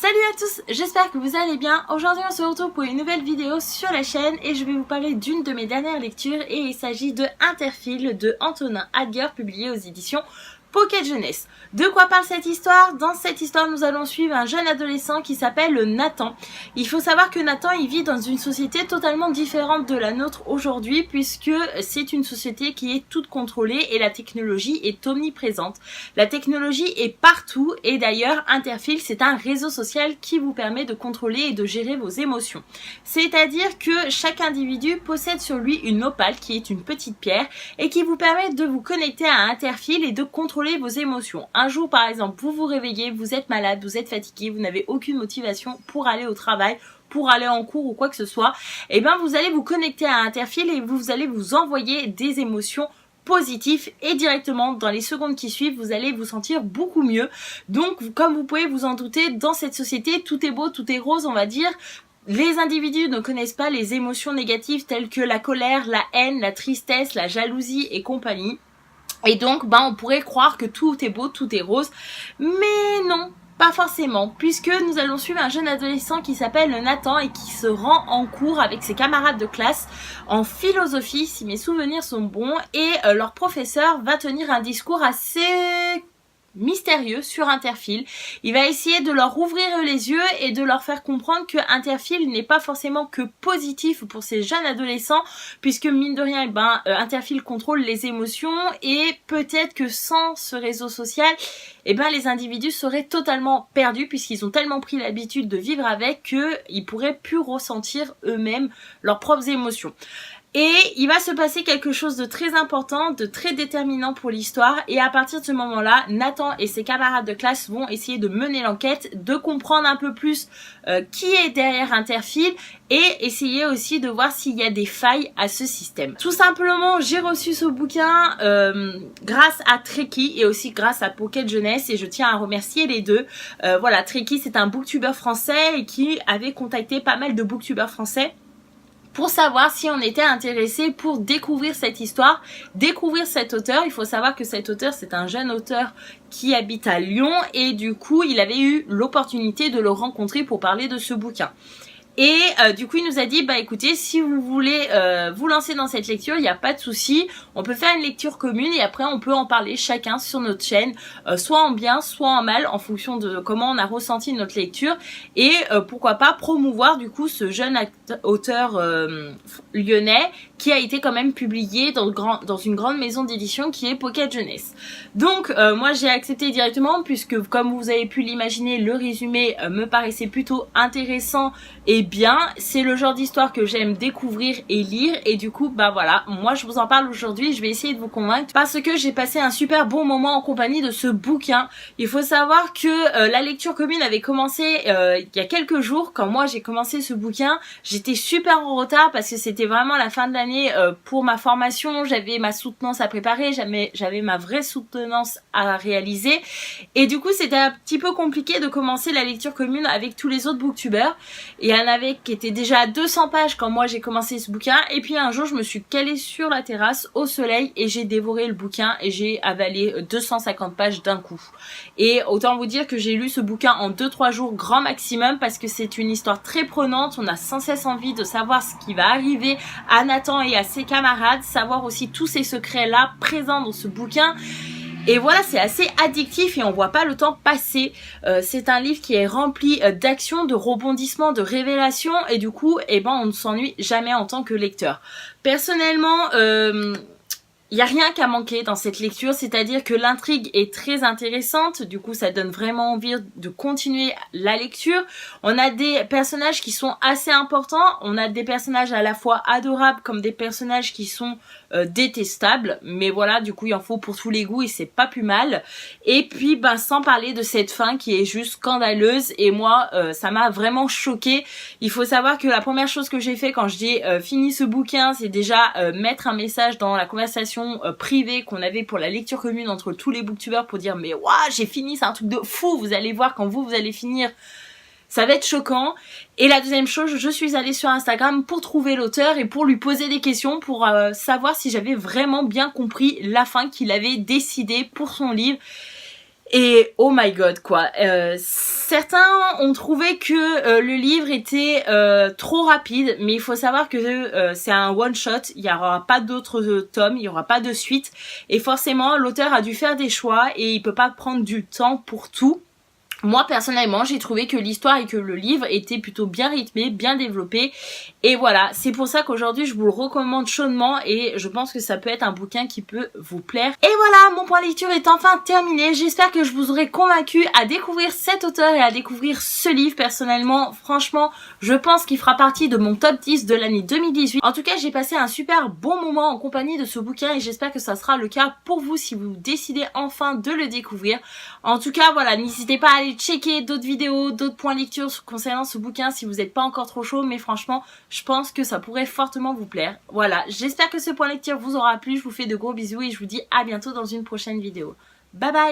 Salut à tous, j'espère que vous allez bien. Aujourd'hui on se retrouve pour une nouvelle vidéo sur la chaîne et je vais vous parler d'une de mes dernières lectures et il s'agit de Interphile de Antonin Adger publié aux éditions Pocket Jeunesse. De quoi parle cette histoire? Dans cette histoire, nous allons suivre un jeune adolescent qui s'appelle Nathan. Il faut savoir que Nathan, il vit dans une société totalement différente de la nôtre aujourd'hui puisque c'est une société qui est toute contrôlée et la technologie est omniprésente. La technologie est partout et d'ailleurs, Interphile, c'est un réseau social qui vous permet de contrôler et de gérer vos émotions. C'est-à-dire que chaque individu possède sur lui une opale qui est une petite pierre et qui vous permet de vous connecter à Interphile et de contrôler vos émotions. Un jour par exemple, vous vous réveillez, vous êtes malade, vous êtes fatigué, vous n'avez aucune motivation pour aller au travail, pour aller en cours ou quoi que ce soit, et bien vous allez vous connecter à Interphile et vous allez vous envoyer des émotions positives et directement dans les secondes qui suivent vous allez vous sentir beaucoup mieux. Donc comme vous pouvez vous en douter, dans cette société tout est beau, tout est rose on va dire. Les individus ne connaissent pas les émotions négatives telles que la colère, la haine, la tristesse, la jalousie et compagnie. Et donc, on pourrait croire que tout est beau, tout est rose, mais non, pas forcément, puisque nous allons suivre un jeune adolescent qui s'appelle Nathan et qui se rend en cours avec ses camarades de classe en philosophie, si mes souvenirs sont bons, et leur professeur va tenir un discours assez mystérieux sur Interphile. Il va essayer de leur ouvrir les yeux et de leur faire comprendre que Interphile n'est pas forcément que positif pour ces jeunes adolescents puisque mine de rien Interphile contrôle les émotions et peut-être que sans ce réseau social les individus seraient totalement perdus puisqu'ils ont tellement pris l'habitude de vivre avec qu'ils pourraient plus ressentir eux-mêmes leurs propres émotions. Et il va se passer quelque chose de très important, de très déterminant pour l'histoire. Et à partir de ce moment-là, Nathan et ses camarades de classe vont essayer de mener l'enquête, de comprendre un peu plus qui est derrière Interphile et essayer aussi de voir s'il y a des failles à ce système. Tout simplement, j'ai reçu ce bouquin grâce à Treki et aussi grâce à Pocket Jeunesse et je tiens à remercier les deux. Voilà, Treki c'est un booktuber français et qui avait contacté pas mal de booktubers français pour savoir si on était intéressé pour découvrir cette histoire, découvrir cet auteur. Il faut savoir que cet auteur, c'est un jeune auteur qui habite à Lyon et du coup, il avait eu l'opportunité de le rencontrer pour parler de ce bouquin. Et du coup il nous a dit écoutez si vous voulez vous lancer dans cette lecture il n'y a pas de souci, on peut faire une lecture commune et après on peut en parler chacun sur notre chaîne soit en bien soit en mal en fonction de comment on a ressenti notre lecture et pourquoi pas promouvoir du coup ce jeune auteur lyonnais qui a été quand même publié dans une grande maison d'édition qui est Pocket Jeunesse. Donc moi j'ai accepté directement puisque comme vous avez pu l'imaginer le résumé me paraissait plutôt intéressant et bien, c'est le genre d'histoire que j'aime découvrir et lire et du coup voilà, moi je vous en parle aujourd'hui, je vais essayer de vous convaincre parce que j'ai passé un super bon moment en compagnie de ce bouquin. Il faut savoir que la lecture commune avait commencé il y a quelques jours. Quand moi j'ai commencé ce bouquin, j'étais super en retard parce que c'était vraiment la fin de l'année pour ma formation, j'avais ma soutenance à préparer, j'avais ma vraie soutenance à réaliser et du coup c'était un petit peu compliqué de commencer la lecture commune avec tous les autres booktubers. Il y en avait qui étaient déjà à 200 pages quand moi j'ai commencé ce bouquin et puis un jour je me suis calée sur la terrasse au soleil et j'ai dévoré le bouquin et j'ai avalé 250 pages d'un coup. Et autant vous dire que j'ai lu ce bouquin en 2-3 jours grand maximum parce que c'est une histoire très prenante, on a sans cesse envie de savoir ce qui va arriver à Nathan et à ses camarades, savoir aussi tous ces secrets là présents dans ce bouquin. Et voilà, c'est assez addictif et on voit pas le temps passer. C'est un livre qui est rempli d'actions, de rebondissements, de révélations et du coup, on ne s'ennuie jamais en tant que lecteur. Personnellement, il n'y a rien qu'à manquer dans cette lecture, c'est-à-dire que l'intrigue est très intéressante, du coup ça donne vraiment envie de continuer la lecture. On a des personnages qui sont assez importants, on a des personnages à la fois adorables comme des personnages qui sont détestables, mais voilà, du coup il en faut pour tous les goûts et c'est pas plus mal. Et puis sans parler de cette fin qui est juste scandaleuse et moi ça m'a vraiment choquée. Il faut savoir que la première chose que j'ai fait quand j'ai fini ce bouquin, c'est déjà mettre un message dans la conversation privée qu'on avait pour la lecture commune entre tous les booktubers pour dire mais waouh j'ai fini, c'est un truc de fou, vous allez voir quand vous allez finir. Ça va être choquant. Et la deuxième chose, je suis allée sur Instagram pour trouver l'auteur et pour lui poser des questions pour savoir si j'avais vraiment bien compris la fin qu'il avait décidé pour son livre. Et oh my god quoi, certains ont trouvé que le livre était trop rapide, mais il faut savoir que c'est un one shot, il n'y aura pas d'autres tomes, il n'y aura pas de suite, et forcément l'auteur a dû faire des choix et il peut pas prendre du temps pour tout. Moi personnellement j'ai trouvé que l'histoire et que le livre étaient plutôt bien rythmés, bien développés, et voilà, c'est pour ça qu'aujourd'hui je vous le recommande chaudement et je pense que ça peut être un bouquin qui peut vous plaire. Et voilà, mon point lecture est enfin terminé, j'espère que je vous aurai convaincu à découvrir cet auteur et à découvrir ce livre. Personnellement, franchement, je pense qu'il fera partie de mon top 10 de l'année 2018. En tout cas, j'ai passé un super bon moment en compagnie de ce bouquin et j'espère que ça sera le cas pour vous si vous décidez enfin de le découvrir. En tout cas, voilà, n'hésitez pas à aller checker d'autres vidéos, d'autres points lecture concernant ce bouquin si vous n'êtes pas encore trop chaud, mais franchement, je pense que ça pourrait fortement vous plaire. Voilà, j'espère que ce point lecture vous aura plu, je vous fais de gros bisous et je vous dis à bientôt dans une prochaine vidéo. Bye bye!